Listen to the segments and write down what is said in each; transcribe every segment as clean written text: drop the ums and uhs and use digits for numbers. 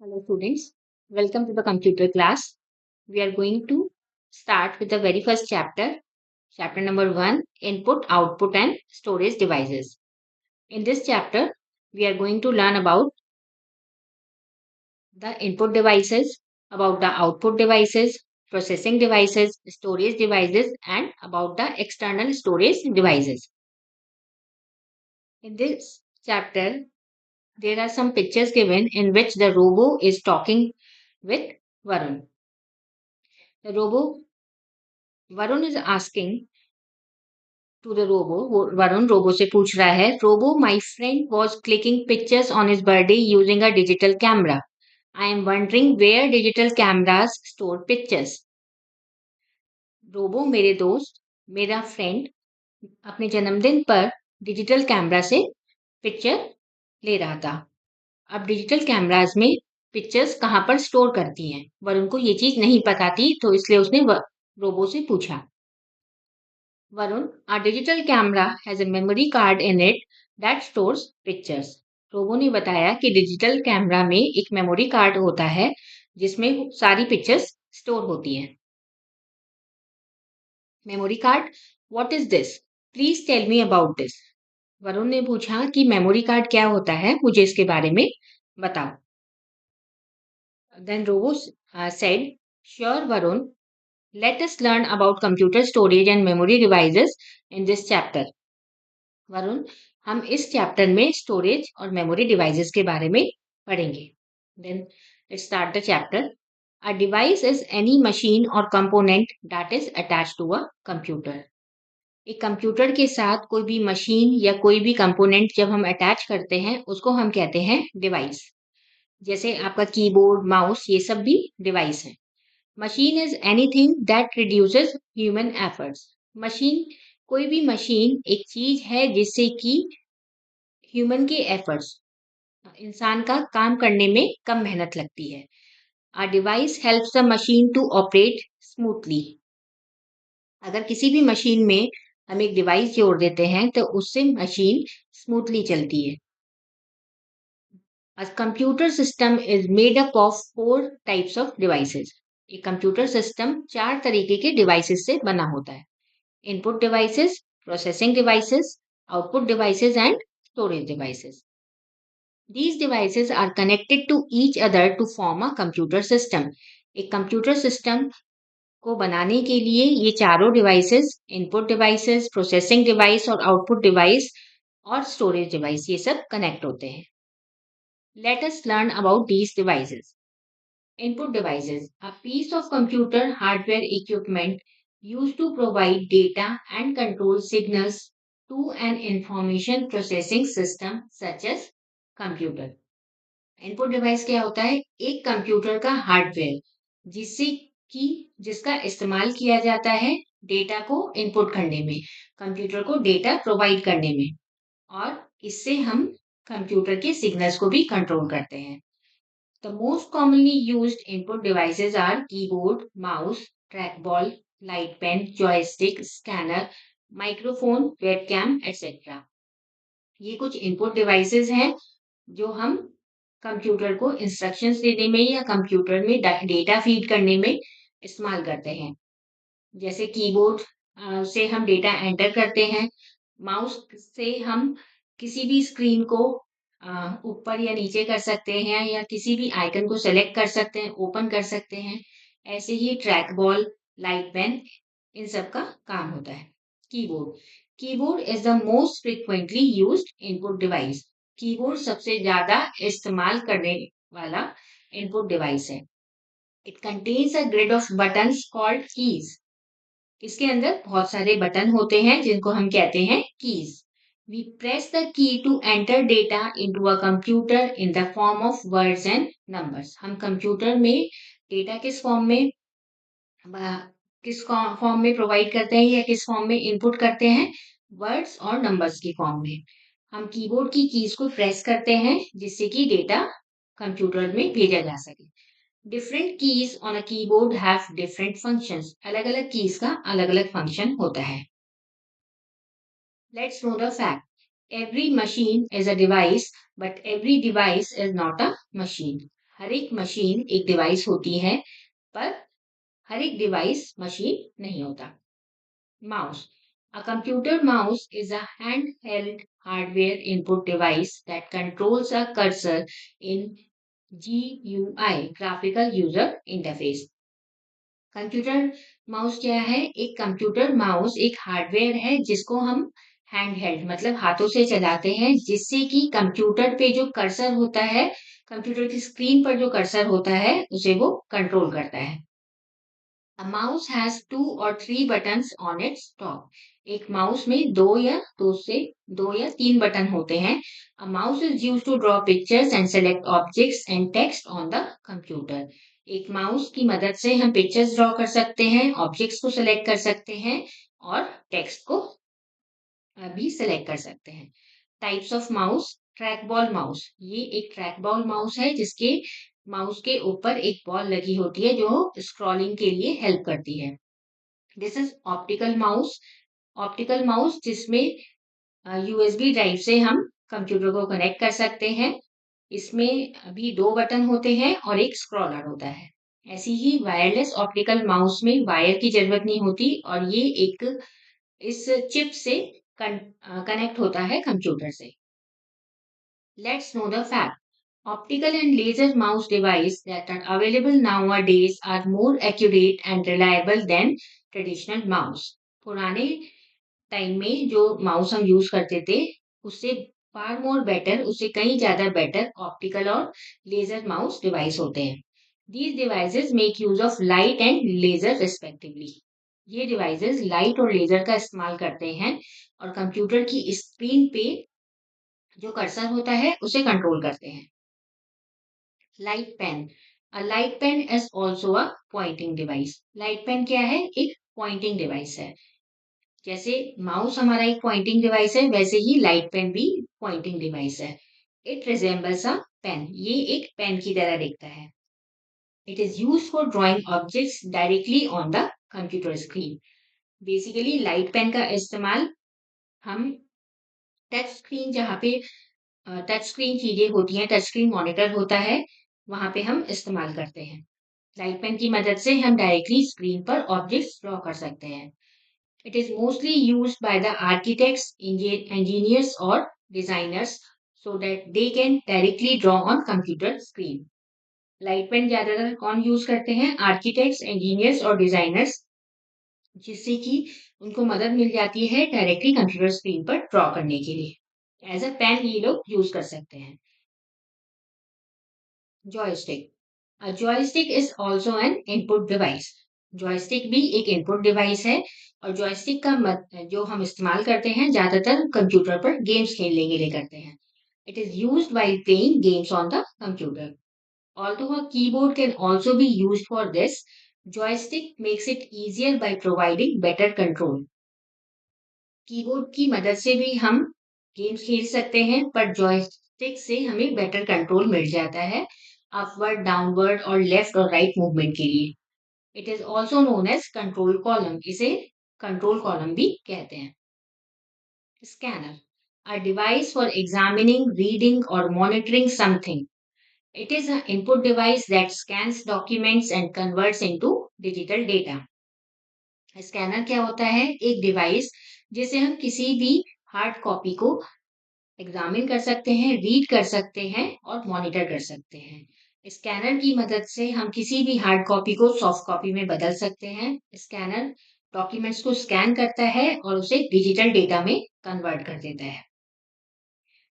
Hello students, welcome to the computer class. We are going to start with the very first chapter, chapter number 1, input, output and storage devices. In this chapter, we are going to learn about the input devices, about the output devices, processing devices, storage devices and about the external storage devices. In this chapter, there are some pictures given in which the robot is talking with Varun. The robot Varun is asking to the Varun Robo से पूछ रहा है Robo my friend was clicking pictures on his birthday using a digital camera. I am wondering where digital cameras store pictures. Robo मेरे दोस्त मेरा friend अपने जन्मदिन पर डिजिटल कैमरा से पिक्चर ले रहा था. अब डिजिटल कैमरास में पिक्चर्स कहाँ पर स्टोर करती हैं. वरुण को ये चीज नहीं पता थी तो इसलिए उसने रोबो से पूछा. Varun, our digital camera has a memory card in it that stores pictures. Robo ने बताया कि डिजिटल कैमरा में एक मेमोरी कार्ड होता है जिसमें सारी पिक्चर्स स्टोर होती हैं. Memory card, what is this? Please tell me about this. Varun ने पूछा कि मेमोरी कार्ड क्या होता है, मुझे इसके बारे में बताओ. Then Robo said, sure Varun, let us learn about computer storage and memory devices in this chapter. Varun, हम इस चैप्टर में स्टोरेज और मेमोरी डिवाइसेस के बारे में पढ़ेंगे. Then let's start the chapter. A device is any machine और component that is attached to a computer. एक कंप्यूटर के साथ कोई भी मशीन या कोई भी कंपोनेंट जब हम अटैच करते हैं उसको हम कहते हैं डिवाइस. जैसे आपका कीबोर्ड, माउस, ये सब भी डिवाइस है. Machine is anything that reduces human efforts. Machine, कोई भी मशीन एक चीज है जिससे कि ह्यूमन के एफर्ट्स, इंसान का काम करने में कम मेहनत लगती है. A device helps the machine to operate smoothly. अगर किसी भी मशीन में हम एक डिवाइस जोड़ देते हैं तो उससे मशीन स्मूथली चलती है. A computer system is made up of 4 types of devices. एक कंप्यूटर सिस्टम 4 तरीके के डिवाइसेस से बना होता है. Input devices, processing devices, output devices and storage devices. These devices are connected to each other to form a computer system. एक computer system को बनाने के लिए ये चारों devices, input devices, processing device और आउटपुट डिवाइस और स्टोरेज डिवाइस, ये सब कनेक्ट होते हैं. Let us learn about these devices. Input devices, a piece of computer hardware equipment used to provide data and control signals to an information processing system such as computer. Input device क्या होता है? एक computer का hardware जिससे कि जिसका इस्तेमाल किया जाता है डेटा को इनपुट करने में, कंप्यूटर को डेटा प्रोवाइड करने में, और इससे हम कंप्यूटर के सिग्नल्स को भी कंट्रोल करते हैं. The most commonly used input devices are keyboard, mouse, trackball, light pen, joystick, scanner, microphone, webcam etcetera. ये कुछ इनपुट डिवाइसेस हैं जो हम कंप्यूटर को इंस्ट्रक्शंस देने में या कंप्यूटर में डेटा फीड करने में इस्तेमाल करते हैं. जैसे कीबोर्ड से हम डेटा एंटर करते हैं. माउस से हम किसी भी स्क्रीन को ऊपर या नीचे कर सकते हैं या किसी भी आइकन को सेलेक्ट कर सकते हैं, ओपन कर सकते हैं. ऐसे ही ट्रैक बॉल, लाइट पेन, इन सब का काम होता है. Keyboard, keyboard is the most frequently used input device. Keyboard सबसे ज्यादा इस्तेमाल करने वाला इनपुट डिवाइस है. It contains a grid of buttons called keys. इसके अंदर बहुत सारे बटन होते हैं जिनको हम कहते हैं keys. We press the key to enter data into a computer in the form of words and numbers. हम कंप्यूटर में डेटा किस फॉर्म में प्रोवाइड करते हैं या किस फॉर्म में इनपुट करते हैं? वर्ड्स और नंबर्स की फॉर्म में. हम कीबोर्ड की कीज को प्रेस करते हैं जिससे कि डेटा कंप्यूटर में भेजा जा सके. Different keys on a keyboard have different functions. अलग अलग कीज का अलग अलग फंक्शन होता है. Let's know the fact. Every machine is a device but every device is not a machine. हर एक मशीन एक डिवाइस होती है, पर हर एक डिवाइस मशीन नहीं होता। Mouse. A computer mouse is a handheld hardware input device that controls a cursor in GUI, Graphical User Interface. Computer mouse क्या है? एक कंप्यूटर माउस एक हार्डवेयर है जिसको हम हैंडहेल्ड मतलब हाथों से चलाते हैं, जिससे कि कंप्यूटर पे जो कर्सर होता है, कंप्यूटर की स्क्रीन पर जो कर्सर होता है, उसे वो कंट्रोल करता है। A mouse has 2 or 3 buttons on its top. एक माउस में दो या तीन बटन होते हैं। A mouse is used to draw pictures and select objects and text on the computer. एक माउस की मदद से हम पिक्चर्स ड्रॉ कर सकते हैं, ऑब्जेक्ट्स को सेलेक्ट कर सकते हैं और टेक्स्ट को भी सेलेक्ट कर सकते हैं। Types of mouse, track ball mouse. ये एक ट्रैक बॉल माउस है जिसके माउस के ऊपर एक बॉल लगी होती है जो स्क्रॉलिंग के लिए हेल्प करती है। दिस इज ऑप्टिकल माउस जिसमें यूएसबी ड्राइव से हम कंप्यूटर को कनेक्ट कर सकते हैं। इसमें अभी 2 बटन होते हैं और एक स्क्रॉलर होता है। ऐसी ही वायरलेस ऑप्टिकल माउस में वायर की जरूरत नहीं होती और ये एक इस चिप से कनेक्ट होता है कंप्यूटर से। Let's know the fact. Optical and laser mouse devices that are available nowadays are more accurate and reliable than traditional mouse. पुराने टाइम में जो माउस हम यूज करते थे, उससे फार मोर बेटर, उससे कहीं ज्यादा बेटर ऑप्टिकल और लेजर माउस डिवाइस होते हैं। These devices make use of light and laser respectively. ये डिवाइसेस लाइट और लेजर का इस्तेमाल करते हैं और कंप्यूटर की स्क्रीन पे जो कर्सर होता है उसे कंट्रोल करते हैं। Light pen. A light pen is also a pointing device. Light pen क्या है? एक पॉइंटिंग डिवाइस है। जैसे माउस हमारा एक पॉइंटिंग डिवाइस है, वैसे ही लाइट पेन भी पॉइंटिंग डिवाइस है। It resembles a pen. ये एक पेन की तरह दिखता है। It is use for drawing objects directly on the computer screen. Basically light pen का इस्तेमाल हम टच स्क्रीन, जहाँ पे टच स्क्रीन चीजें होती हैं, टच स्क्रीन मॉनिटर होता है, वहां पे हम इस्तेमाल करते हैं। लाइट पेन की मदद से हम डायरेक्टली स्क्रीन पर ऑब्जेक्ट्स ड्रॉ कर सकते हैं। It is mostly used by the architects, engineers और designers so that they can directly draw on computer screen. Light pen ज्यादातर कौन यूज करते हैं? आर्किटेक्ट्स, इंजीनियर्स और डिजाइनर्स, जिससे कि उनको मदद मिल जाती है डायरेक्टली कंप्यूटर स्क्रीन पर ड्रॉ करने के लिए। एज अ पेन ये लोग यूज कर सकते हैं। Joystick. A joystick is also an input device. Joystick भी एक इनपुट डिवाइस है और जॉयस्टिक का जो हम इस्तेमाल करते हैं ज्यादातर कंप्यूटर पर गेम्स खेलने के लिए करते हैं। It is used while playing games on the computer. Although a keyboard can also be used for this, joystick makes it easier by providing better control. Keyboard की मदद से भी हम गेम्स खेल सकते हैं, पर जॉयस्टिक से हमें बेटर कंट्रोल मिल जाता है अपवर्ड, डाउनवर्ड और लेफ्ट और राइट मूवमेंट के लिए। It is also known as control column. इसे कंट्रोल कॉलम भी कहते हैं। Scanner. A device for examining, reading or monitoring something. It is an input device that scans documents and converts into digital data. Scanner क्या होता है? एक device जिसे हम किसी भी हार्ड कॉपी को एग्जामिन कर सकते हैं, रीड कर सकते हैं और मॉनिटर कर सकते हैं। स्कैनर की मदद से हम किसी भी हार्ड कॉपी को सॉफ्ट कॉपी में बदल सकते हैं। स्कैनर डॉक्यूमेंट्स को स्कैन करता है और उसे डिजिटल डेटा में कन्वर्ट कर देता है।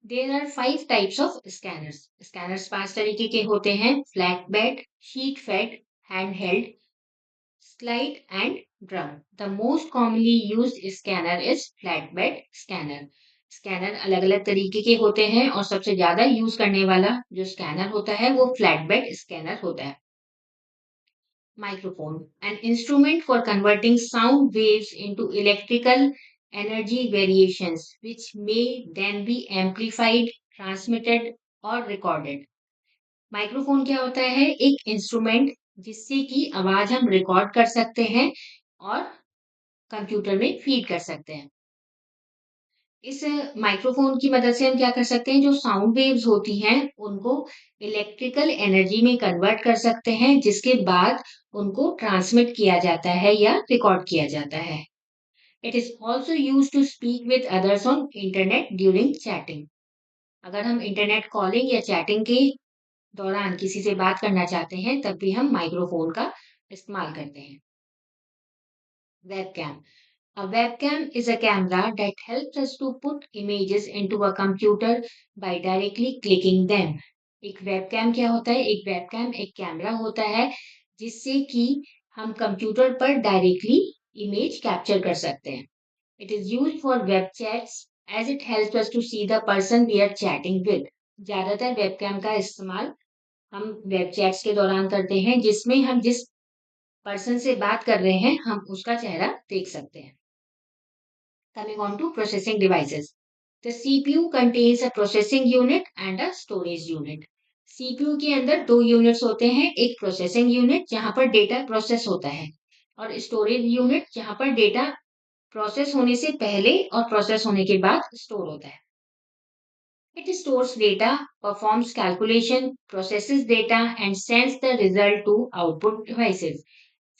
There are 5 types of scanners. Scanners 5 तरीके के होते हैं: flatbed, sheet fed, handheld, slide and drum. The most commonly used scanner is flatbed scanner. Scanner अलग अलग तरीके के होते हैं और सबसे ज्यादा यूज करने वाला जो स्कैनर होता है वो फ्लैटबेड स्कैनर होता है। Microphone, an instrument for converting sound waves into electrical energy variations which may then be amplified, transmitted or recorded. Microphone क्या होता है? एक इंस्ट्रूमेंट जिससे कि आवाज हम रिकॉर्ड कर सकते हैं और कंप्यूटर में फीड कर सकते हैं। इस माइक्रोफोन की मदद से हम क्या कर सकते हैं, जो साउंड वेव्स होती हैं उनको इलेक्ट्रिकल एनर्जी में कन्वर्ट कर सकते हैं, जिसके बाद उनको ट्रांसमिट किया जाता है या रिकॉर्ड किया जाता है। It is also use to speak with others on internet during chatting. अगर हम इंटरनेट कॉलिंग या चैटिंग के दौरान किसी से बात करना चाहते हैं तब भी हम माइक्रोफोन का इस्तेमाल करते हैं। Webcam. A webcam is a camera that helps us to put images into a computer by directly clicking them. एक वेबकैम क्या होता है? एक वेबकैम एक कैमरा होता है जिससे कि हम कंप्यूटर पर डायरेक्टली इमेज कैप्चर कर सकते हैं। It is used for web chats as it helps us to see the person we are chatting with. ज्यादातर वेबकैम का इस्तेमाल हम वेब चैट्स के दौरान करते हैं जिसमें हम जिस पर्सन से बात कर रहे हैं हम उसका चेहरा देख सकते हैं। Coming on to processing devices. The CPU contains a processing unit and a storage unit. CPU के अंदर दो यूनिट्स होते हैं, एक प्रोसेसिंग यूनिट जहां पर डेटा प्रोसेस होता है और स्टोरेज यूनिट जहां पर डेटा प्रोसेस होने से पहले और प्रोसेस होने के बाद स्टोर होता है। It stores data, performs calculation, processes data and sends the result to output devices.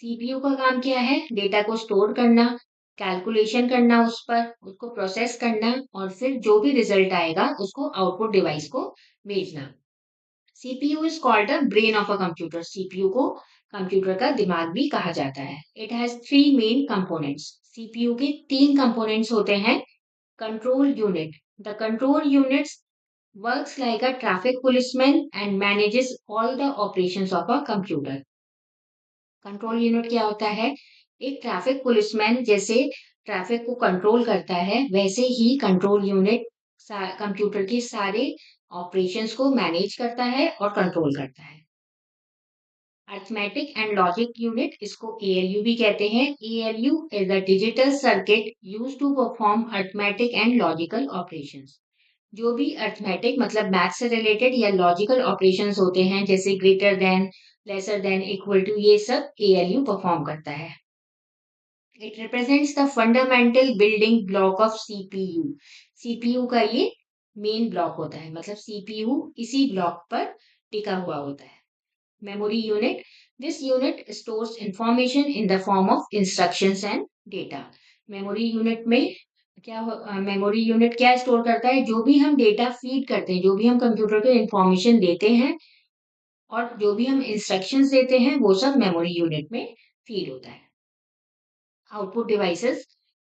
CPU का काम क्या है? डेटा को स्टोर करना, कैलकुलेशन करना उस पर, उसको प्रोसेस करना और फिर जो भी रिजल्ट आएगा उसको आउटपुट डिवाइस को भेजना। CPU is called the brain of a computer. CPU को कंप्यूटर का दिमाग भी कहा जाता है। It has three main components. CPU के तीन कंपोनेंट्स होते हैं। Control unit. The control units works like a traffic policeman and manages all the operations of a computer. Control unit क्या होता है? एक ट्रैफिक पुलिसमैन जैसे ट्रैफिक को कंट्रोल करता है वैसे ही कंट्रोल यूनिट कंप्यूटर के सारे ऑपरेशंस को मैनेज करता है और कंट्रोल करता है। अर्थमेटिक एंड लॉजिक यूनिट, इसको एएलयू भी कहते हैं। ALU is a digital circuit used to perform arithmetic and logical operations. जो भी अर्थमेटिक मतलब मैथ से रिलेटेड या लॉजिकल ऑपरेशंस होते हैं जैसे greater than, lesser than, equal to, ये सब एएलयू परफॉर्म करता है। It represents the fundamental building block of CPU. CPU का ये मेन ब्लॉक होता है, मतलब सीपीयू इसी ब्लॉक पर टिका हुआ होता है। Memory unit, this unit stores information in the form of instructions and data. Memory unit में मेमोरी यूनिट क्या स्टोर करता है? जो भी हम डेटा फीड करते हैं, जो भी हम कंप्यूटर को इंफॉर्मेशन देते हैं और जो भी हम इंस्ट्रक्शंस देते हैं वो सब मेमोरी यूनिट में फीड होता है। Output devices.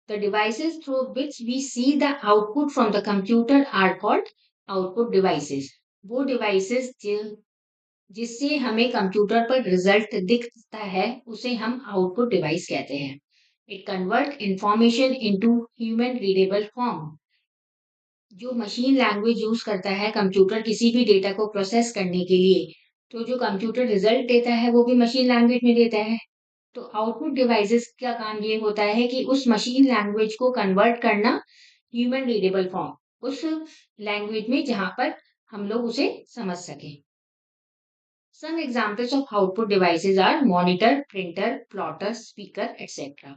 The devices through which we see the output from the computer are called output devices. वो devices जिससे हमें कंप्यूटर पर रिजल्ट दिखता है उसे हम आउटपुट डिवाइस कहते हैं। It convert information into human readable form. जो मशीन लैंग्वेज यूज करता है कंप्यूटर किसी भी डेटा को प्रोसेस करने के लिए, तो जो कंप्यूटर रिजल्ट देता है वो भी मशीन लैंग्वेज में देता है। तो आउटपुट डिवाइसेस का काम ये होता है कि उस मशीन लैंग्वेज को कन्वर्ट करना ह्यूमन रीडेबल फॉर्म, उस लैंग्वेज में जहां पर हम लोग उसे समझ सकें। Some examples of output devices are monitor, printer, plotter, speaker, etc.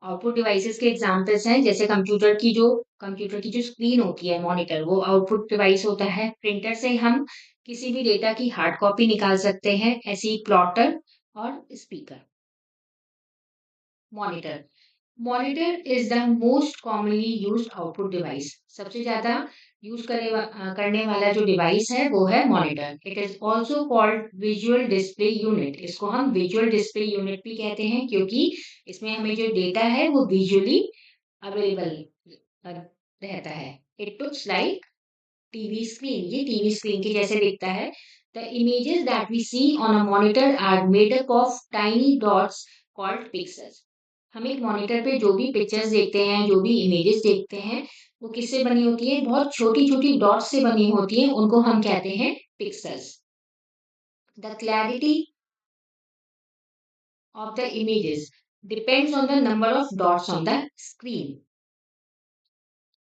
Output devices के एग्जांपल्स हैं जैसे कंप्यूटर की जो स्क्रीन होती है मॉनिटर, वो आउटपुट डिवाइस होता है। प्रिंटर से हम किसी भी डेटा की हार्ड कॉपी निकाल सकते हैं, ऐसे ही प्लॉटर और speaker. Monitor, monitor is the most commonly used output device. सबसे ज्यादा करने वाला जो डिवाइस है वो है monitor. It is also called visual display unit. इसको हम विजुअल डिस्प्ले यूनिट भी कहते हैं क्योंकि इसमें हमें जो डेटा है वो विजुअली अवेलेबल रहता है। It looks like TV screen. ये टीवी स्क्रीन के जैसे दिखता है। The images that we see on a monitor are made up of tiny dots called pixels. हम एक मॉनिटर पे जो भी पिक्चर्स देखते हैं, जो भी इमेजेस देखते हैं, वो किससे बनी होती है? बहुत छोटी छोटी डॉट्स से बनी होती है, उनको हम कहते हैं pixels. The clarity of the images depends on the number of dots on the screen.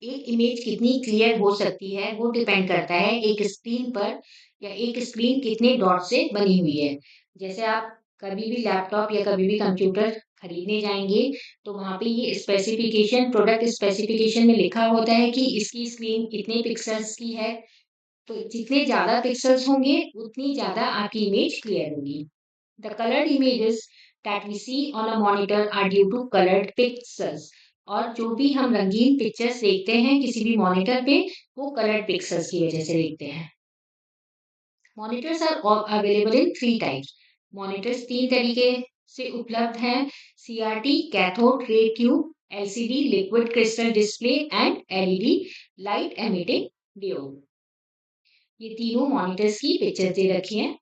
एक इमेज कितनी क्लियर हो सकती है वो डिपेंड करता है एक स्क्रीन पर या एक स्क्रीन कितने डॉट से बनी हुई है। जैसे आप कभी भी लैपटॉप या कभी भी कंप्यूटर खरीदने जाएंगे तो वहां पे ये स्पेसिफिकेशन, प्रोडक्ट स्पेसिफिकेशन में लिखा होता है कि इसकी स्क्रीन इतने पिक्सल्स की है। तो जितने ज्यादा पिक्सल्स होंगे उतनी ज्यादा आपकी इमेज क्लियर होगी। The coloured images that we see on a monitor are due to coloured pixels. और जो भी हम रंगीन पिक्चर्स देखते हैं किसी भी मॉनिटर पे, वो कलर्ड पिक्सल्स की वजह से देखते हैं। Monitors are available in 3 types. Monitors 3 तरीके से उपलब्ध हैं: CRT cathode ray tube, LCD liquid crystal display and LED light emitting diode. ये तीनों मॉनिटर्स की पिक्चर्स दे रखी हैं।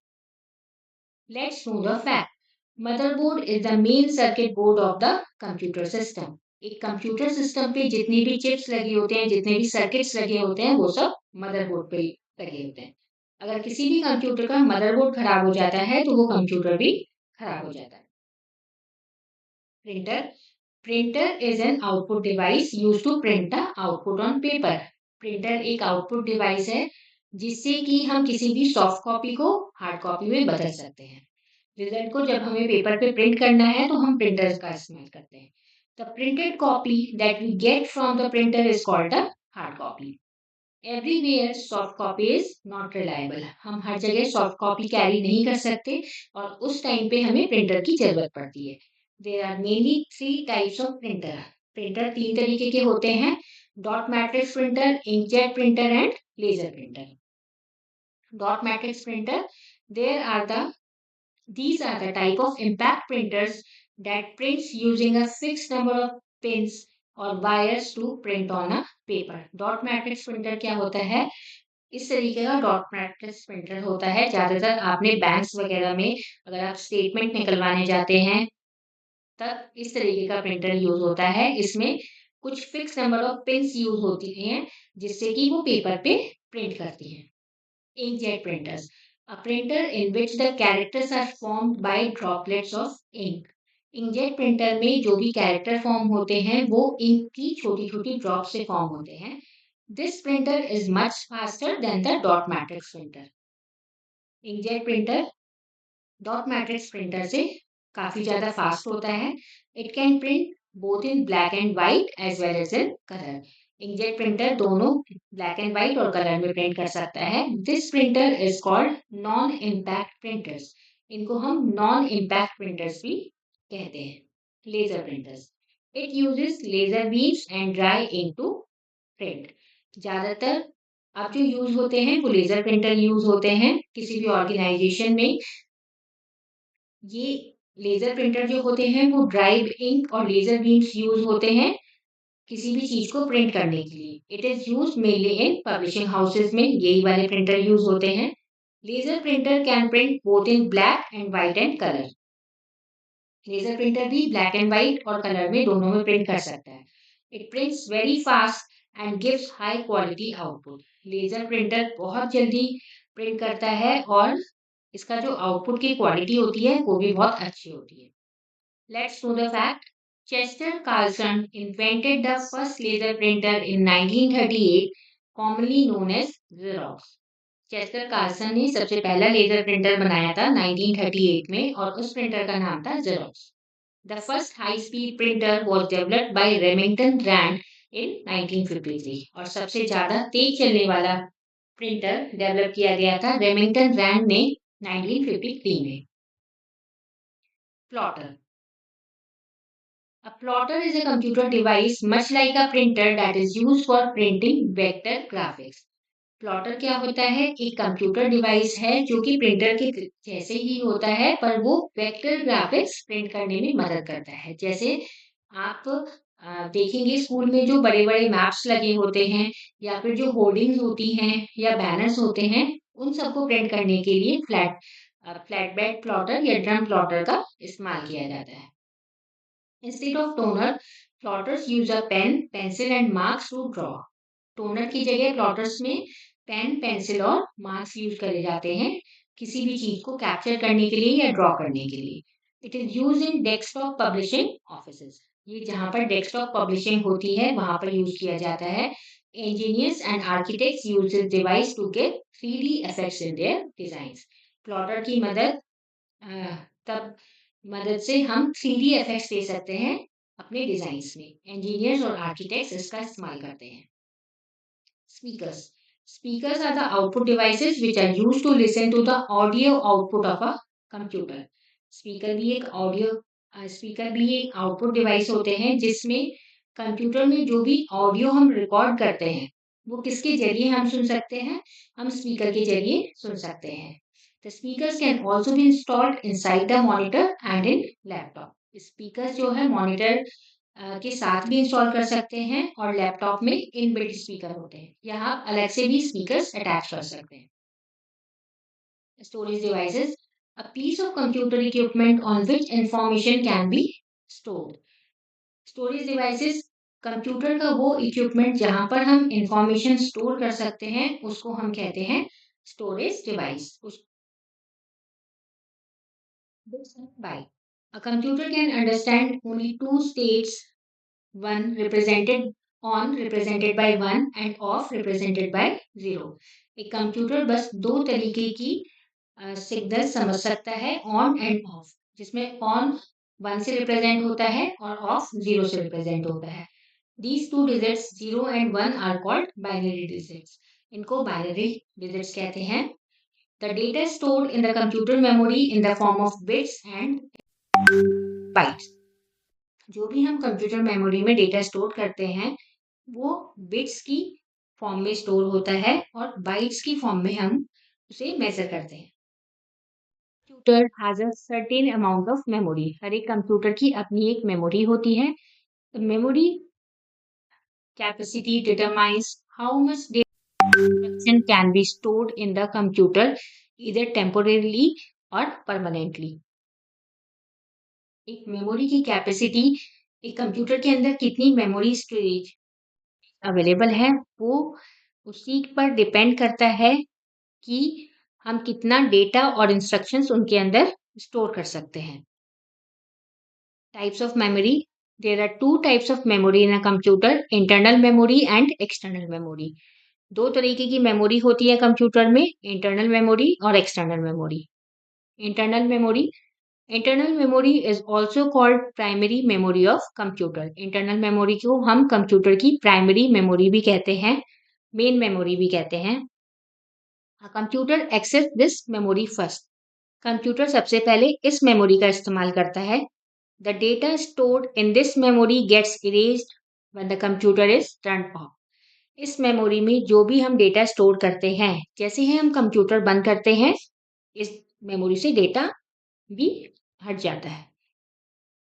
Let's know the fact. Motherboard is the main circuit board of the computer system. एक कंप्यूटर सिस्टम पे जितने भी चिप्स लगे होते हैं, जितने भी सर्किट्स लगे होते हैं, वो सब मदरबोर्ड पे लगे होते हैं। अगर किसी भी कंप्यूटर का मदरबोर्ड खराब हो जाता है तो वो कंप्यूटर भी खराब हो जाता है। Printer. Printer is an output device use to print the output on paper. Printer एक आउटपुट डिवाइस है जिससे कि हम किसी भी सॉफ्ट कॉपी को हार्ड कॉपी में बदल सकते हैं। रिजल्ट को जब हमें पेपर पे प्रिंट करना है तो हम प्रिंटर का इस्तेमाल करते हैं। The printed copy that we get from the printer is called the hard copy. Everywhere soft copy is not reliable. हम हर जगह सॉफ्ट कॉपी कैरी नहीं कर सकते और उस टाइम पे हमें प्रिंटर की जरूरत पड़ती है। There are mainly 3 types of printer. Printer 3 तरीके के होते हैं: dot matrix printer, inkjet printer and laser printer. Dot matrix printer, there are the these are the type of impact printers that prints using a fixed number of pins or wires to print on a paper. Dot matrix printer क्या होता है? इस तरीके का dot matrix printer होता है। ज्यादातर आपने बैंक्स वगैरह में अगर आप स्टेटमेंट निकलवाने जाते हैं तब इस तरीके का प्रिंटर यूज होता है। इसमें कुछ fix number of pins use होती हैं जिससे कि वो पेपर पे प्रिंट करती हैं। Inkjet printers. A printer in which the characters are formed by droplets of ink. Inkjet printer में जो भी कैरेक्टर फॉर्म होते हैं वो इंक की छोटी छोटी ड्रॉप से फॉर्म होते हैं। This printer is much faster than the dot matrix printer. Inkjet printer dot matrix printer से काफी ज्यादा फास्ट होता है। It can print both in black and white as well as in colour. Inkjet printer दोनों black and white और colour में print कर सकता है। This printer is called non impact printers. इनको हम नॉन इम्पैक्ट प्रिंटर्स भी कहते हैं। Laser printers, it uses laser beams and dry ink to print. ज्यादातर अब जो यूज होते हैं वो लेजर प्रिंटर यूज होते हैं। किसी भी ऑर्गेनाइजेशन में ये लेजर प्रिंटर जो होते हैं वो ड्राइड इंक और लेजर बीम्स यूज होते हैं किसी भी चीज को प्रिंट करने के लिए। It is use mainly in publishing houses में यही वाले प्रिंटर यूज होते हैं। Laser printer can print both in black and white and colour. Laser printer भी ब्लैक एंड व्हाइट और कलर में दोनों में प्रिंट कर सकता है। It prints very fast and gives high quality output. Laser printer बहुत जल्दी प्रिंट करता है और इसका जो आउटपुट की क्वालिटी होती है वो भी बहुत अच्छी होती है। Let's know the fact. Chester Carlson invented the first laser printer in 1938, commonly known as Xerox. Chester Carlson ने सबसे पहला लेजर प्रिंटर बनाया था 1938 में और उस प्रिंटर का नाम था Xerox. The first high speed printer was developed by Remington Rand in 1953 और सबसे ज्यादा तेज चलने वाला प्रिंटर डेवलप किया गया था रेमिंगटन रैंड ने 1953 में। Plotter. A plotter is a computer device much like a printer that is used for printing vector graphics. Plotter क्या होता है? एक कंप्यूटर डिवाइस है जो कि प्रिंटर के जैसे ही होता है पर वो वेक्टर ग्राफिक्स प्रिंट करने में मदद करता है। जैसे आप देखेंगे स्कूल में जो बड़े बड़े मैप्स लगे होते हैं या फिर जो होर्डिंग्स होती हैं या बैनर्स होते हैं उन सबको प्रिंट करने के लिए फ्लैट बेड प्लॉटर या ड्रम प्लॉटर का इस्तेमाल किया जाता है। Instead of toner, plotters use a pen, pencil and marks to draw. Toner की जगह प्लॉटर्स में पेन, पेंसिल और मार्क्स यूज करे जाते हैं किसी भी चीज को कैप्चर करने के लिए या ड्रॉ करने के लिए। It is use in desktop publishing offices. ये जहाँ पर डेस्कटॉप पब्लिशिंग होती है वहां पर यूज किया जाता है। Engineers and architects use this device to get 3D effects in their designs. Plotter की मदद तब मदद से हम 3D इफेक्ट्स दे सकते हैं अपने डिजाइन्स में। इंजीनियर्स और आर्किटेक्ट्स इसका इस्तेमाल करते हैं। Speakers. Speakers are the output devices which are used to listen to the audio output of a computer. Speaker भी एक आउटपुट डिवाइस होते हैं जिसमें कंप्यूटर में जो भी ऑडियो हम रिकॉर्ड करते हैं वो किसके जरिए हम सुन सकते हैं, हम स्पीकर के जरिए सुन सकते हैं। The speakers can also be installed inside the monitor and in laptop. Speaker जो है मॉनिटर के साथ भी इंस्टॉल कर सकते हैं और लैपटॉप में इनबिल्ट स्पीकर होते हैं। यहाँ आप अलग से भी स्पीकर्स अटैच कर सकते हैं। Storage devices, a piece of computer equipment on which information can be stored. Storage devices computer का वो इक्विपमेंट जहां पर हम इंफॉर्मेशन स्टोर कर सकते हैं उसको हम कहते हैं storage device. By a computer can understand only two states, one represented by 1 and off represented by 0. एक कंप्यूटर बस दो तरीके की सिग्नल समझ सकता है, ऑन एंड ऑफ, जिसमें ऑन 1 से रिप्रेजेंट होता है और ऑफ 0 से रिप्रेजेंट होता है। These two digits 0 and 1 are called binary digits. इनको बाइनरी डिजिट्स कहते हैं। The data stored in the computer memory in the form of bits and bytes. जो भी हम कंप्यूटर मेमोरी में डेटा स्टोर करते हैं वो बिट्स की फॉर्म में स्टोर होता है और बाइट्स की फॉर्म में हम उसे मेजर करते हैं। Computer has a certain amount of memory. हर एक कंप्यूटर की अपनी एक मेमोरी होती है। Memory capacity determines how much data can be stored in the computer either temporarily or permanently. एक मेमोरी की कैपेसिटी, एक कंप्यूटर के अंदर कितनी मेमोरी स्टोरेज अवेलेबल है वो उसी पर डिपेंड करता है कि हम कितना डेटा और इंस्ट्रक्शंस उनके अंदर स्टोर कर सकते हैं। Types of memory, there are two types of memory in a computer, internal memory and external memory. दो तरीके की मेमोरी होती है कंप्यूटर में, इंटरनल मेमोरी और external memory. Internal memory, internal memory is also called primary memory of computer. Internal memory को हम computer की प्राइमरी मेमोरी भी कहते हैं, मेन मेमोरी भी कहते हैं। Computer access this memory first. Computer सबसे पहले इस मेमोरी का इस्तेमाल करता है। The data stored in this memory gets erased when the computer is turned off. इस मेमोरी में जो भी हम डेटा स्टोर करते हैं, जैसे ही हम कंप्यूटर बंद करते हैं इस मेमोरी से डेटा भी हट जाता है।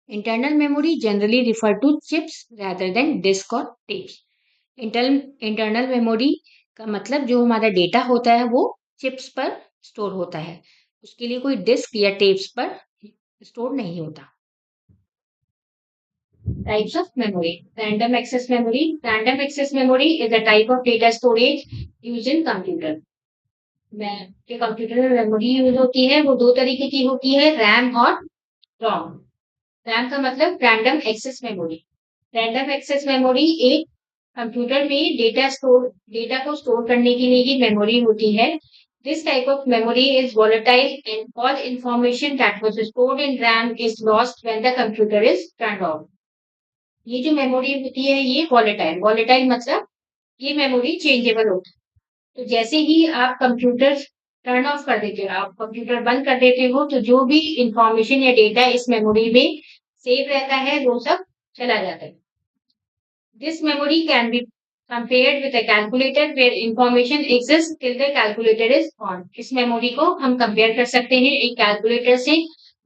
Internal memory generally refer to chips rather than disk और टेप्स। इंटरनल मेमोरी का मतलब जो हमारा डेटा होता है वो चिप्स पर स्टोर होता है, उसके लिए कोई डिस्क या टेप्स पर स्टोर नहीं होता। Types of memory. Random access memory. Random access memory is a type of data storage used in computer. Computer में मेमोरी यूज होती है वो दो तरीके की होती है, रैम और रोम। रैम का मतलब random access memory. Random access memory एक कंप्यूटर में डेटा को स्टोर करने के लिए ही मेमोरी होती है। This type of memory is volatile and all information that was stored in RAM is lost when the computer is turned off. ये जो मेमोरी होती है ये वॉलेटाइल मतलब ये मेमोरी चेंजेबल होती है। तो जैसे ही आप कंप्यूटर टर्न ऑफ कर देते हो, आप कंप्यूटर बंद कर देते हो, तो जो भी इंफॉर्मेशन या डेटा इस मेमोरी में सेव रहता है वो सब चला जाता है। This memory can be compared with a calculator where information exists till the calculator is on. इस मेमोरी को हम कंपेयर कर सकते हैं एक कैलकुलेटर से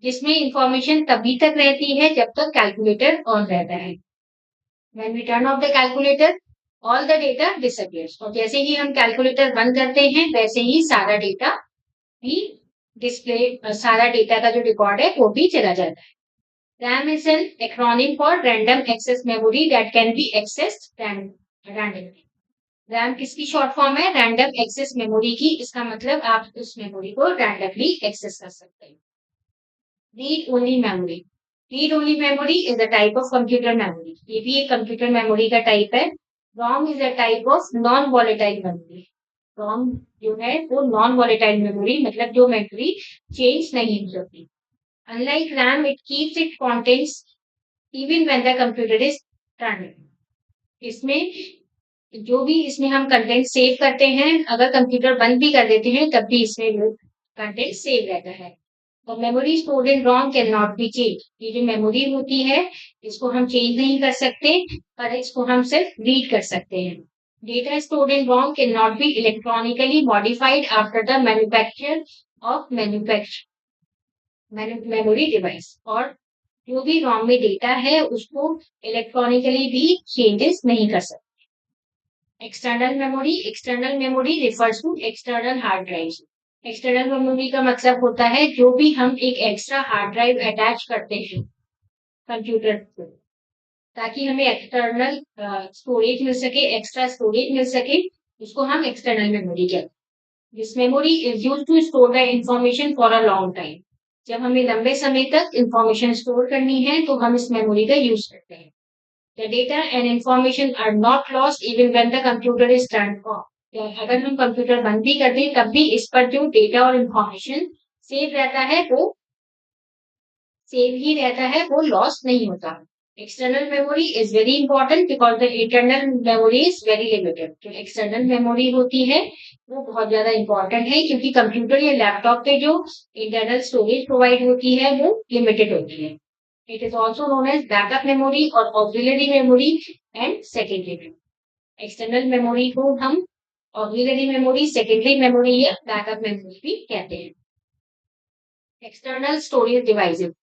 जिसमें इंफॉर्मेशन तभी तक रहती है जब तक कैलकुलेटर ऑन रहता है। When we turn off the calculator, all the data disappears. और जैसे ही हम कैलकुलेटर बंद करते हैं वैसे ही सारा डेटा भी सारा डेटा का जो रिकॉर्ड है वो भी चला जाता है। RAM is an acronym for Random Access Memory that can be accessed randomly. RAM किसकी शॉर्ट फॉर्म है? रैंडम एक्सेस मेमोरी की। इसका मतलब आप उस मेमोरी को रैंडमली एक्सेस कर सकते हैं। Read only memory. Read only memory is a type of computer memory. ये भी एक कंप्यूटर मेमोरी का टाइप है। ROM is a type of non volatile memory. ROM जो है वो नॉन वॉलेटाइल मेमोरी मतलब जो मेमोरी चेंज नहीं हो सकती। Unlike RAM, it keeps its contents even when the computer is running. इसमें जो भी इसमें हम कंटेंट सेव करते हैं, अगर कंप्यूटर बंद भी कर देते हैं तब भी इसमें वो कंटेंट सेव रहता है। तो memory stored in ROM can not be change. ये जो मेमोरी होती है इसको हम चेंज नहीं कर सकते, पर इसको हम सिर्फ रीड कर सकते हैं। Data stored in ROM can not be electronically modified after the manufacture of memory device. और जो भी रॉम में डेटा है उसको इलेक्ट्रॉनिकली भी चेंजेस नहीं कर सकते। External memory refers to external hard drive. External memory का मतलब होता है जो भी हम एक एक्स्ट्रा हार्ड ड्राइव अटैच करते हैं कंप्यूटर को, ताकि हमें एक्सटर्नल स्टोरेज मिल सके, एक्स्ट्रा स्टोरेज मिल सके, उसको हम एक्सटर्नल मेमोरी कहते हैं। This memory is used to store the information for a long time. जब हमें लंबे समय तक इंफॉर्मेशन स्टोर करनी है तो हम इस मेमोरी का यूज करते हैं। The data and information are not lost even when the computer is turned off. अगर हम कंप्यूटर बंद भी कर दें तब भी इस पर जो डेटा और इंफॉर्मेशन सेव रहता है वो सेव ही रहता है, वो लॉस नहीं होता। External memory is very important because the internal memory is very limited. जो एक्सटर्नल मेमोरी होती है वो बहुत ज्यादा इंपॉर्टेंट है क्योंकि कंप्यूटर या लैपटॉप पे जो इंटरनल स्टोरेज प्रोवाइड होती है वो लिमिटेड होती है। It is also known as backup memory or auxiliary memory and secondary memory. External memory को हम auxiliary memory, secondary memory या backup memory भी कहते हैं। External storage devices.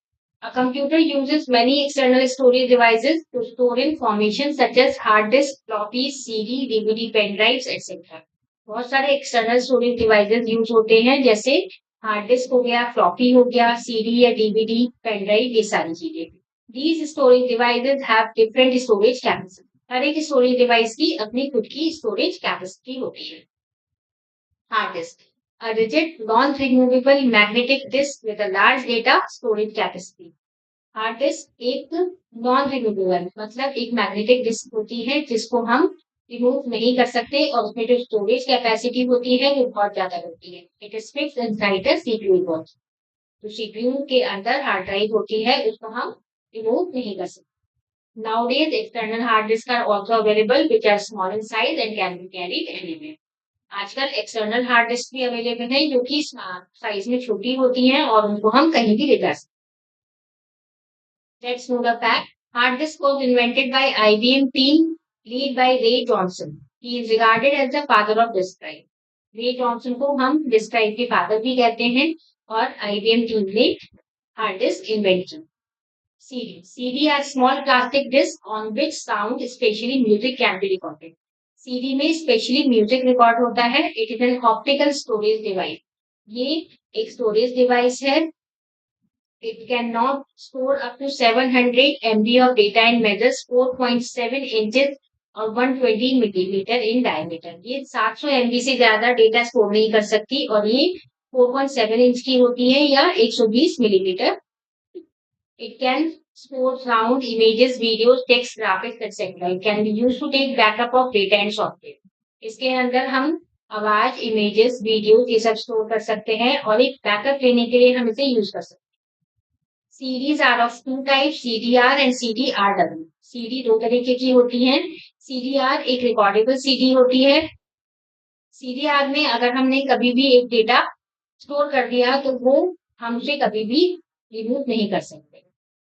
A computer uses many external storage devices to store information such as hard disk, floppies, CD, DVD, pen drives, etc. बहुत सारे external storage devices use होते हैं जैसे hard disk हो गया, फ्लॉपी हो गया, सीडी या डीवीडी, पेन ड्राइव, ये सारी चीजें। These storage devices have different storage capacity. हर एक स्टोरेज डिवाइस की अपनी खुद की स्टोरेज कैपेसिटी होती है। Hard disk, a rigid, non-removable magnetic disk with a large data storage capacity. Hard disk एक नॉन रिमूवेबल मतलब एक मैग्नेटिक डिस्क होती है जिसको हम रिमूव नहीं कर सकते और उसमें जो स्टोरेज कैपेसिटी होती है वो बहुत ज्यादा होती है। It is fixed inside the CPU box. तो सीपीयू के अंदर हार्ड ड्राइव होती है उसको हम रिमूव नहीं कर सकते। Nowadays, external hard disks are also available, which are small in size and can be carried anywhere. आजकल एक्सटर्नल हार्ड डिस्क भी अवेलेबल है जो कि साइज में छोटी होती हैं और उनको हम कहीं भी ले जा सकते हैं। Let's know the fact. Hard disk was invented by IBM team led by Ray Johnson. He is regarded as the father of disk drive. Ray Johnson को हम डिस्क ड्राइव के फादर भी कहते हैं और IBM टीम ने hard disk invent की। CD. CD are small plastic discs on which sound, especially music, can be recorded. CD में स्पेशली म्यूजिक रिकॉर्ड होता है। It is an optical storage device. ये एक स्टोरेज डिवाइस है। It can not store up to 700 MB of data in measures 4.7 inches और 120 millimetre in diameter. ये 700 MB से ज्यादा डेटा स्टोर नहीं कर सकती और ये 4.7 इंच की होती है या 120 millimetre. It can store sound, images, videos, text, graphics, etc. It can be used to take backup of data and software. इसके अंदर हम आवाज, इमेजेस, वीडियोस ये सब स्टोर कर सकते हैं और एक बैकअप लेने के लिए हम इसे यूज कर सकते हैं। CDs are of two type, CDR and CDRW. CD दो तरीके की होती हैं। सीडीआर एक रिकॉर्डेबल सीडी होती है। सीडीआर में अगर हमने कभी भी एक डेटा स्टोर कर दिया तो वो हम उसे कभी भी रिमूव नहीं कर सकते।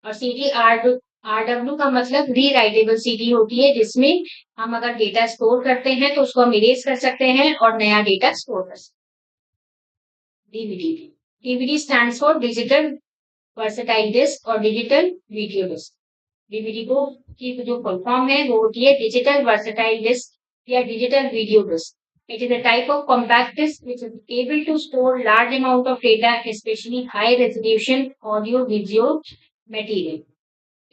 और सीडी आरडब्ल्यू का मतलब री राइटेबल सीडी होती है जिसमें हम अगर डेटा स्टोर करते हैं तो उसको हम इरेज कर सकते हैं और नया डेटा स्टोर कर सकते हैं। DVD. DVD stands for digital versatile disc और डिजिटल वीडियो डिस्क। डीवीडी को की जो फुल फॉर्म है वो होती है डिजिटल वर्सेटाइल डिस्क या digital video disc. It is a type of compact disk which is able to store large amount of data, especially high resolution audio video material.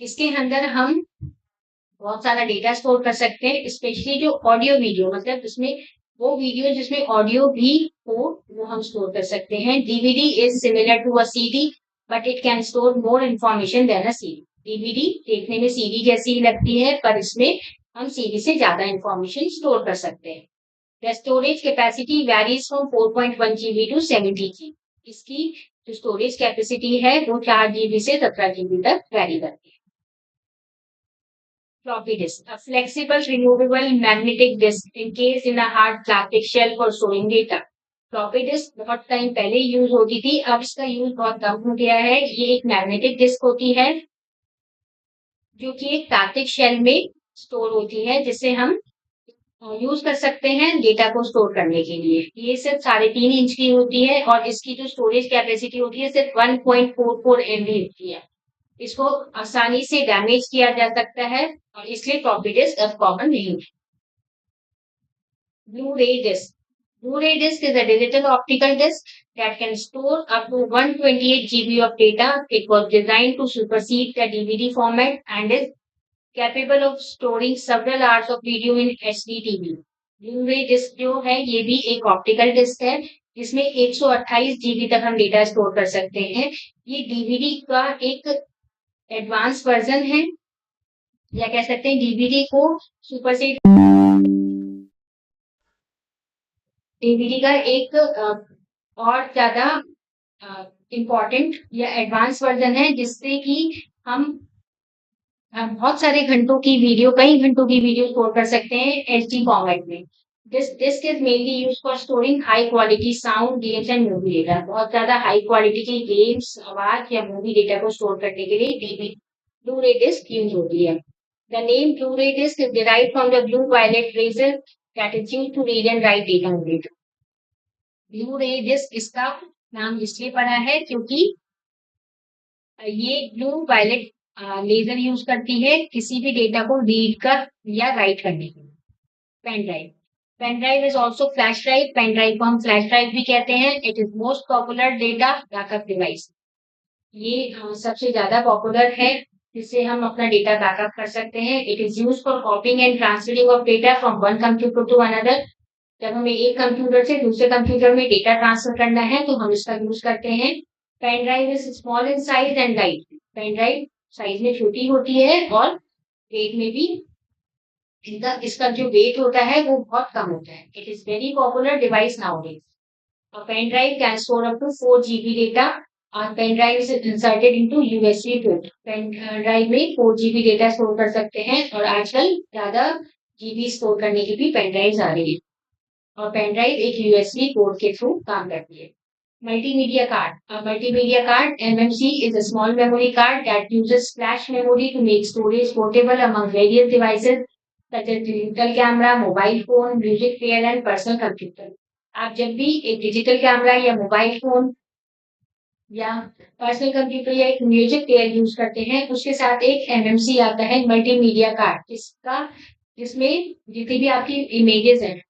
इसके अंदर हम बहुत सारा डेटा स्टोर कर सकते हैं, स्पेशली जो ऑडियो वीडियो मतलब इसमें वो वीडियो जिसमें ऑडियो भी हो वो हम स्टोर कर सकते हैं। DVD is similar to a CD but it can store more information than a CD. DVD देखने में सीडी जैसी ही लगती है पर इसमें हम सीडी से ज्यादा इन्फॉर्मेशन स्टोर कर सकते हैं। The storage capacity varies from 4.1 GB to 70 GB. इसकी जो स्टोरेज कैपेसिटी है वो 4 GB से 17 GB तक वैरी करती है। Floppy disk, a flexible, removable magnetic disk encased in a hard plastic shell for storing data. Floppy disk बहुत time पहले यूज होती थी, अब इसका यूज बहुत कम हो गया है। ये एक मैग्नेटिक डिस्क होती है जो कि एक प्लास्टिक शेल में स्टोर होती है, जिसे हम यूज कर सकते हैं डेटा को स्टोर करने के लिए। ये सिर्फ 3.5 इंच की होती है और इसकी जो स्टोरेज कैपेसिटी होती है सिर्फ 1.44 MB होती है। इसको आसानी से डैमेज किया जा सकता है और इसलिए फ्लॉपी डिस्क अब कॉमन नहीं है। Blu-ray disc. Blu-ray disc is a digital optical disc that can store up to 128 GB of data. It was designed to supersede the DVD format and is capable of storing several hours of video in HD TV. Blu-ray disc जो है ये भी एक optical disc है जिसमें 128 GB तक हम data store कर सकते हैं। ये डीवीडी का एक एडवांस वर्जन है, या कह सकते हैं डीवीडी को सुपरसीड, डीवीडी का एक और ज्यादा इम्पोर्टेंट या एडवांस वर्जन है, जिससे कि हम बहुत सारे घंटों की वीडियो, कई घंटों की वीडियो स्टोर कर सकते हैं एचडी फॉर्मेट में। This disc is mainly use for storing high quality sound, games and movie data. बहुत ज्यादा हाई क्वालिटी की गेम्स, आवाज या मूवी डेटा को स्टोर करने के लिए डीवीडी ब्लू-रे डिस्क यूज होती है। The name Blu-ray disc is derived from the blue-violet laser that is used to read and write data on it. Blu-ray disc इसका नाम इसलिए पड़ा है क्योंकि ये ब्लू वायलेट लेजर यूज करती है किसी भी डेटा को रीड कर या राइट करने के लिए। Pen drive, pen drive is also flash drive. Pen drive को हम फ्लैश ड्राइव भी कहते हैं। It is most popular data backup device. ये सबसे ज्यादा पॉपुलर है जिससे हम अपना डेटा बैकअप कर सकते हैं। It is use for copying and transferring of data from one computer to another. जब हमें एक कंप्यूटर से दूसरे कंप्यूटर में डेटा ट्रांसफर करना है तो हम इसका यूज करते हैं। Pen drive is small in size and light. Pen drive size में छोटी होती है और वेट में भी इसका जो वेट होता है वो बहुत कम होता है। It is very popular device nowadays. A pen drive can store up to 4 GB data. Our pen drive is inserted into USB port. Pen drive में 4 GB डेटा स्टोर कर सकते हैं और आजकल ज्यादा जीबी स्टोर करने की भी पेन ड्राइव आ रही है। और पेन ड्राइव एक यूएसबी पोर्ट के थ्रू काम करती है। Multimedia card, a multimedia card MMC is a small memory card that uses flash memory to make storage portable among various devices such as digital camera, mobile phone, music player and personal computer. आप जब भी एक digital camera या mobile phone या personal computer या एक music player use करते हैं, उसके साथ एक एमएमसी आता है, मल्टीमीडिया कार्ड, जिसमें जितनी भी आपकी इमेजेस हैं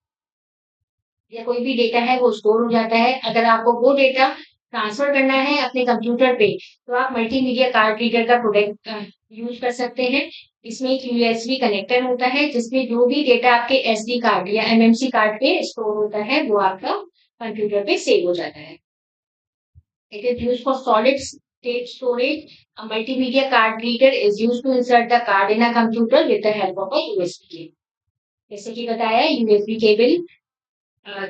या कोई भी डेटा है वो स्टोर हो जाता है। अगर आपको वो डेटा ट्रांसफर करना है अपने कंप्यूटर पे तो आप मल्टीमीडिया कार्ड रीडर का प्रोडक्ट यूज कर सकते हैं। इसमें एक यूएसबी कनेक्टर होता है जिसमें जो भी डेटा आपके एसडी कार्ड या एमएमसी कार्ड पे स्टोर होता है वो आपका कंप्यूटर पे सेव हो जाता है। It is use for solid state storage. A multimedia card reader is used to insert the card in a computer with the help of a USB cable. जैसे कि बताया, यूएसबी केबल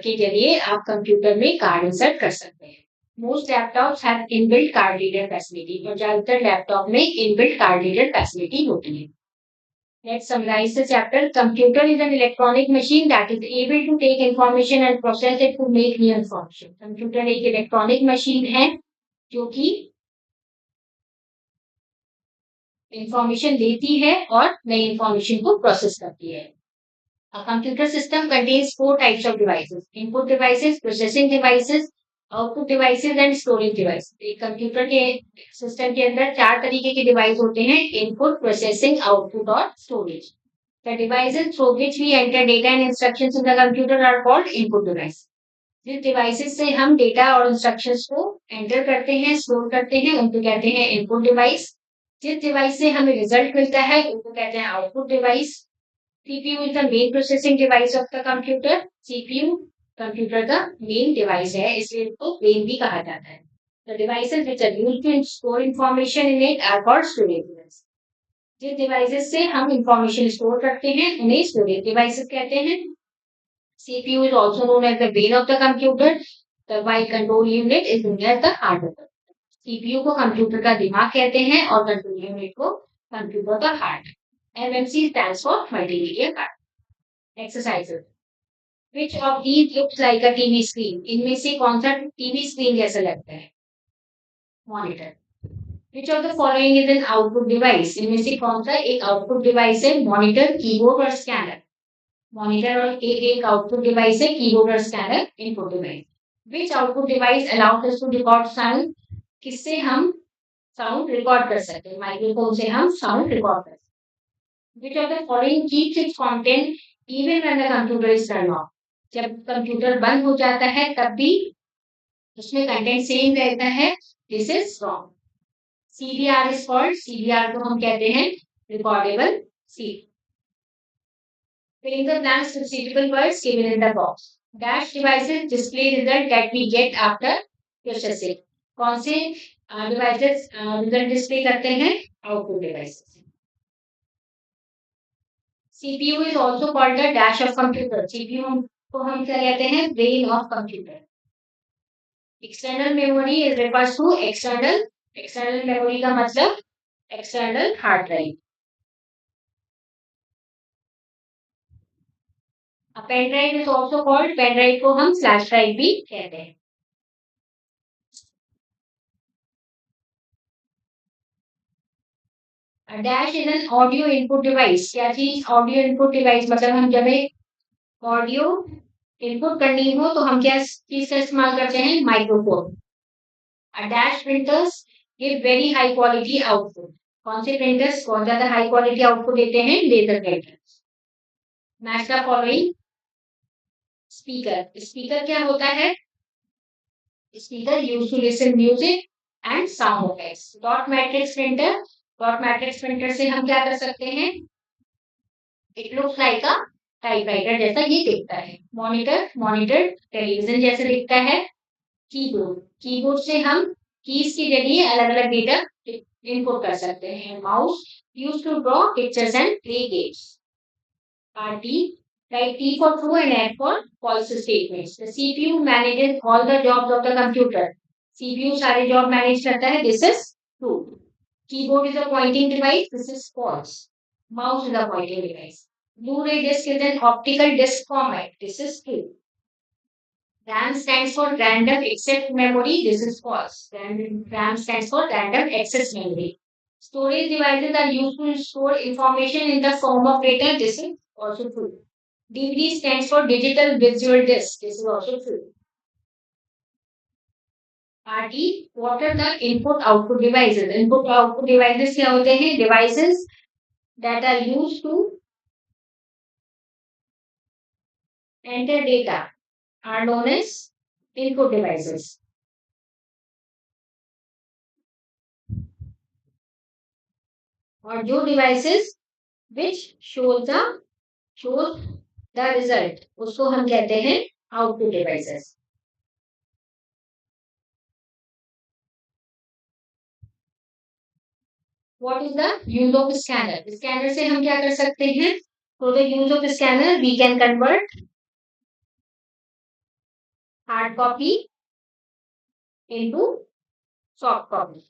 के जरिए आप कंप्यूटर में कार्ड इंसर्ट कर सकते हैं। Most laptops have inbuilt card reader facility और ज्यादातर लैपटॉप में इनबिल्ट कार्ड रीडर फैसिलिटी होती है। Let's summarize the chapter. Computer is an electronic machine that is able to take information and process it to make new information. Computer एक electronic machine है जो कि information लेती है और नई इंफॉर्मेशन को प्रोसेस करती है। A computer system contains 4 types of devices: input devices, processing devices, output devices and storage devices. एक कंप्यूटर के सिस्टम के अंदर 4 तरीके के डिवाइस होते हैं: इनपुट, प्रोसेसिंग, आउटपुट और storage. The devices through which we enter data and instructions in the computer are called input devices. जिस डिवाइसेस से हम डेटा और इंस्ट्रक्शंस को एंटर करते हैं, स्टोर करते हैं, उनको कहते हैं इनपुट डिवाइस। जिस डिवाइस से हमें रिजल्ट मिलता है उनको कहते हैं output device. CPU is the main processing device of the computer. CPU computer का मेन डिवाइस है, इसलिए इसको ब्रेन भी कहा जाता है। The devices which are used to store information in it are called storage devices. जिस डिवाइसेस से हम इंफॉर्मेशन स्टोर करते हैं उन्हें स्टोरेज डिवाइसेस कहते हैं। CPU is also known as the brain of the computer. The while control unit is known as the hardware. CPU को computer का दिमाग कहते हैं और कंट्रोल यूनिट को कंप्यूटर का heart. MMC stands for multimedia card. Exercises. Which of these looks like a TV screen? इनमें से कौन सा टीवी स्क्रीन जैसा लगता है? Monitor. Which of the following is an output device? इनमें से कौन सा एक आउटपुट डिवाइस है? मॉनिटर, कीबोर्ड और स्कैनर। मॉनिटर और एक आउटपुट डिवाइस है, कीबोर्ड और scanner input device. Which output device allows us to record sound? किससे हम साउंड रिकॉर्ड कर सकते हैं? माइक्रोफोन से हम साउंड रिकॉर्ड कर सकते हैं। Which of the following keeps its content even when the computer is turned off? जब कंप्यूटर बंद हो जाता है तब भी उसमें कंटेंट सेम रहता है। This is wrong. CDR is called, CDR को हम कहते हैं recordable CD. Fill in the blanks with suitable words given in the box. Dash devices display result that we get after processing. कौन से devices result display करते हैं? Output devices. CPU is also called the dash of computer. CPU को हम क्या कहते हैं? Brain of computer. External memory refers to external memory का मतलब external hard drive. Pen drive is also called, pen drive को हम फ्लैश ड्राइव भी कहते हैं। Dash is an audio input device. क्या चीज? Audio input device. मतलब हम जब ऑडियो इनपुट करनी हो तो हम क्या चीज का इस्तेमाल करते हैं? Microphone. Dash printers give very high quality output. कौन से प्रिंटर्स बहुत ज्यादा हाई क्वालिटी आउटपुट देते हैं? Laser printers. Match the following. Speaker. Speaker क्या होता है? Speaker use to listen music and sound effects. Dot matrix printer. Dot matrix printer से हम क्या कर सकते हैं? It looks like a typewriter जैसा ये दिखता है। मॉनिटर, मॉनिटर टेलीविजन जैसे दिखता है। कीबोर्ड, कीबोर्ड से हम कीज के जरिए अलग अलग डेटा इनपुट कर सकते हैं। Mouse use to draw pictures and play games. RT, write T for true and F for false statements. The CPU manages all the jobs of the computer. CPU सारे job manage करता है. This is true. Keyboard is a pointing device. This is false. Mouse is a pointing device. Blu-ray disc is an optical disc format. This is true. RAM stands for random access memory. This is false. RAM stands for random access memory. Storage devices are used to store information in the form of data. This is also true. DVD stands for digital visual disc. This is also true. RT, what are the input output devices? Input output devices क्या होते हैं? Devices that are used to enter data are known as input devices. और जो devices which shows the result उसको हम कहते हैं output devices. What is the use of scanner? Scanner से हम क्या कर सकते हैं? For the use of scanner, we can convert hard copy into soft copy.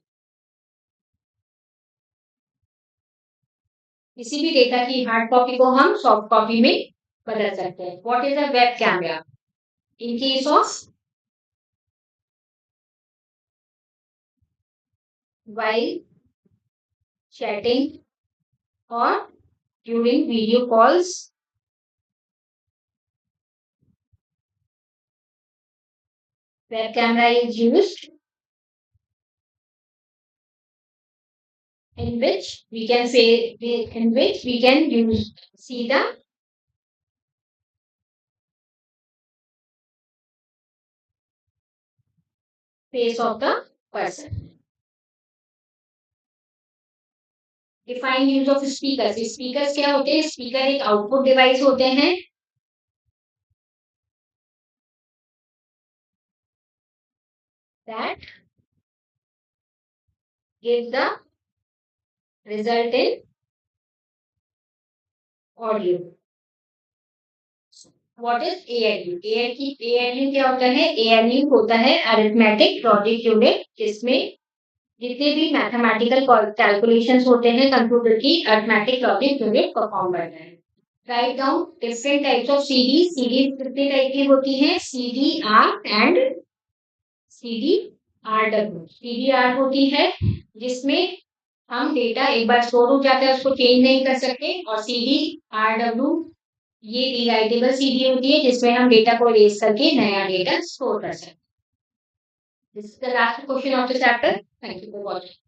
किसी भी डेटा की हार्ड कॉपी को हम सॉफ्ट कॉपी में बदल सकते हैं। What is a web camera? In case of while chatting or during video calls, web camera is used in which we can see the face of the person. Define use of speakers. Speakers क्या होते हैं? Speaker एक output device होते हैं that give the result in audio. What is ALU? ALU क्या होता है? ALU होता है अरिथमेटिक लॉजिक यूनिट, जिसमें जितने भी मैथमेटिकल कैलकुलेशंस होते हैं कंप्यूटर की अरिथमेटिक लॉजिक यूनिट परफॉर्म करता है। Write down different types of CD. CD कितने टाइप की होती है? CD are and CD R W. CD are होती है जिसमें हम डेटा एक बार स्टोर हो जाता है, उसको चेंज नहीं कर सकते। और सीडी आर डब्ल्यू ये रीराइटेबल सीडी होती है जिसमें हम डेटा को इरेज करके नया डेटा स्टोर कर सकते हैं। This is the last question of the chapter. Thank you for watching.